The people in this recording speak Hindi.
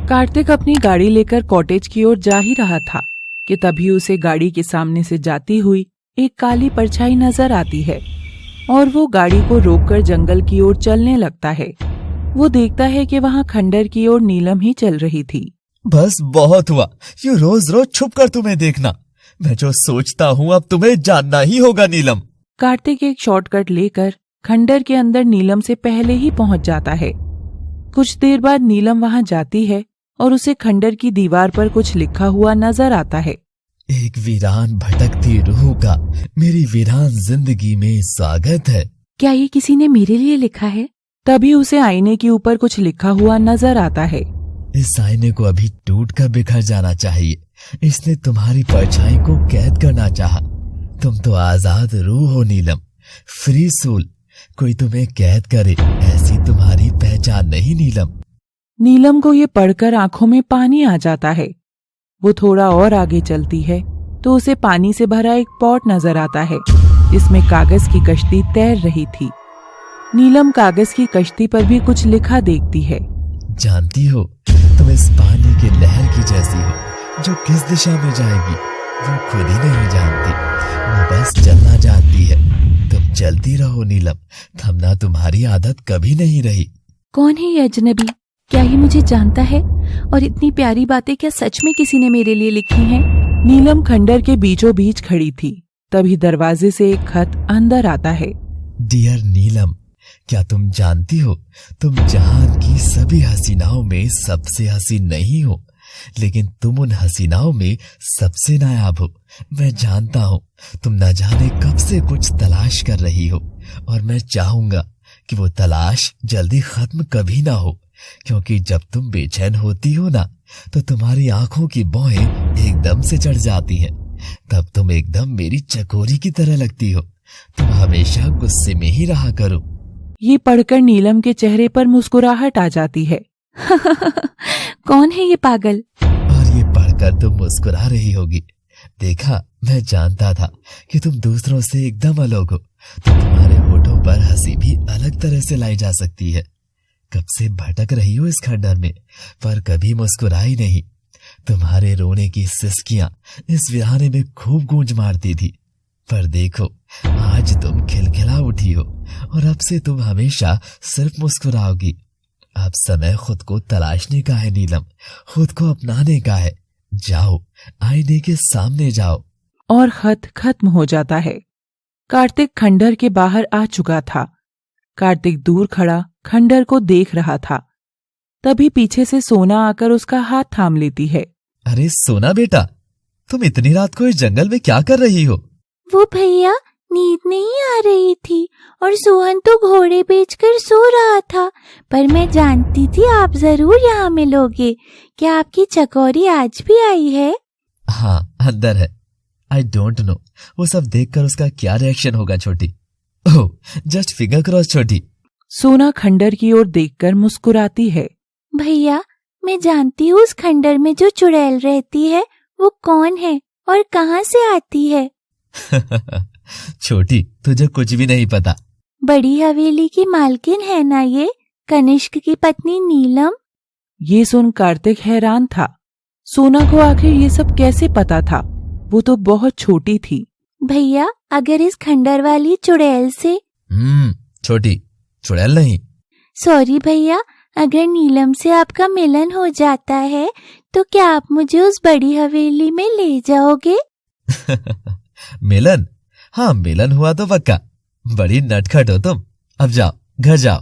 कार्तिक अपनी गाड़ी लेकर कॉटेज की ओर जा ही रहा था कि तभी उसे गाड़ी के सामने से जाती हुई एक काली परछाई नजर आती है और वो गाड़ी को रोककर जंगल की ओर चलने लगता है। वो देखता है कि वहाँ खंडर की ओर नीलम ही चल रही थी। बस बहुत हुआ, ये रोज रोज छुप कर तुम्हें देखना। मैं जो सोचता हूँ अब तुम्हें जानना ही होगा नीलम। कार्तिक एक शॉर्टकट लेकर खंडर के अंदर नीलम से पहले ही पहुंच जाता है। कुछ देर बाद नीलम वहां जाती है और उसे खंडर की दीवार पर कुछ लिखा हुआ नजर आता है। एक वीरान भटकती रूह का मेरी वीरान जिंदगी में स्वागत है। क्या ये किसी ने मेरे लिए लिखा है? तभी उसे आईने के ऊपर कुछ लिखा हुआ नजर आता है। इस आईने को अभी टूट कर बिखर जाना चाहिए। इसने तुम्हारी परछाई को कैद करना चाहा। तुम तो आजाद रूह हो नीलम, फ्री सोल। कोई तुम्हें कैद करे ऐसी तुम्हारी पहचान नहीं नीलम। नीलम को ये पढ़कर आंखों में पानी आ जाता है। वो थोड़ा और आगे चलती है तो उसे पानी से भरा एक पॉट नजर आता है जिसमें कागज की कश्ती तैर रही थी। नीलम कागज की कश्ती पर भी कुछ लिखा देखती है। जानती हो, तुम इस पानी की लहर की जैसी हो जो किस दिशा में जाएगी वो खुद ही नहीं जानती। वो बस चलना जानती है। तुम चलती रहो नीलम, थमना तुम्हारी आदत कभी नहीं रही। कौन है ये अजनबी? क्या ये मुझे जानता है? और इतनी प्यारी बातें क्या सच में किसी ने मेरे लिए लिखी हैं? नीलम खंडर के बीचों बीच खड़ी थी। तभी दरवाजे से एक खत अंदर आता है। डियर नीलम, क्या तुम जानती हो तुम जहान की सभी हसीनाओं में सबसे हसीन नहीं हो, लेकिन तुम उन हसीनाओं में सबसे नायाब हो। मैं जानता हूँ तुम न जाने कब से कुछ तलाश कर रही हो और मैं चाहूंगा कि वो तलाश जल्दी खत्म कभी ना हो, क्योंकि जब तुम बेचैन होती हो ना तो तुम्हारी आंखों की भौहें एकदम से चढ़ जाती हैं। तब तुम एकदम मेरी चकोरी की तरह लगती हो। तुम हमेशा गुस्से में ही रहा करो। ये पढ़कर नीलम के चेहरे पर मुस्कुराहट आ जाती है। कौन है ये पागल? और ये पढ़कर तुम मुस्कुरा रही होगी। देखा, मैं जानता था कि तुम दूसरों से एकदम अलग हो, तो तुम्हारे होठों पर हंसी भी अलग तरह से लाई जा सकती है। कब से भटक रही हो इस खंडर में, पर कभी मुस्कुराई नहीं। तुम्हारे रोने की सिसकियां इस विहाने में खूब गूंज मारती थी, पर देखो आज तुम खिलखिला उठी हो और अब से तुम हमेशा सिर्फ मुस्कुराओगी। अब समय खुद को तलाशने का है नीलम, खुद को अपनाने का है। जाओ, आईने के सामने जाओ। और खत खत्म हो जाता है। कार्तिक खंडर के बाहर आ चुका था। कार्तिक दूर खड़ा खंडर को देख रहा था। तभी पीछे से सोना आकर उसका हाथ थाम लेती है। अरे सोना बेटा, तुम इतनी रात को इस जंगल में क्या कर रही हो? वो भैया, नींद नहीं आ रही थी और सोहन तो घोड़े बेचकर सो रहा था, पर मैं जानती थी आप जरूर यहाँ मिलोगे। क्या आपकी चकोरी आज भी आई है? हाँ, अंदर है। आई डोंट नो वो सब देखकर उसका क्या रिएक्शन होगा छोटी। ओह, जस्ट फिंगर क्रॉस छोटी। सोना खंडर की ओर देखकर मुस्कुराती है। भैया, मैं जानती हूँ उस खंडर में जो चुड़ैल रहती है वो कौन है और कहाँ से आती है। छोटी, तुझे कुछ भी नहीं पता। बड़ी हवेली की मालकिन है ना ये, कनिष्क की पत्नी नीलम? ये सुन कार्तिक हैरान था। सोना को आखिर ये सब कैसे पता था? वो तो बहुत छोटी थी। भैया, अगर इस खंडर वाली चुड़ैल से छोटी, चुड़ैल नहीं। सॉरी भैया, अगर नीलम से आपका मिलन हो जाता है तो क्या आप मुझे उस बड़ी हवेली में ले जाओगे? मिलन? हाँ, मिलन हुआ तो पक्का। बड़ी नटखट हो तुम। अब जाओ, घर जाओ।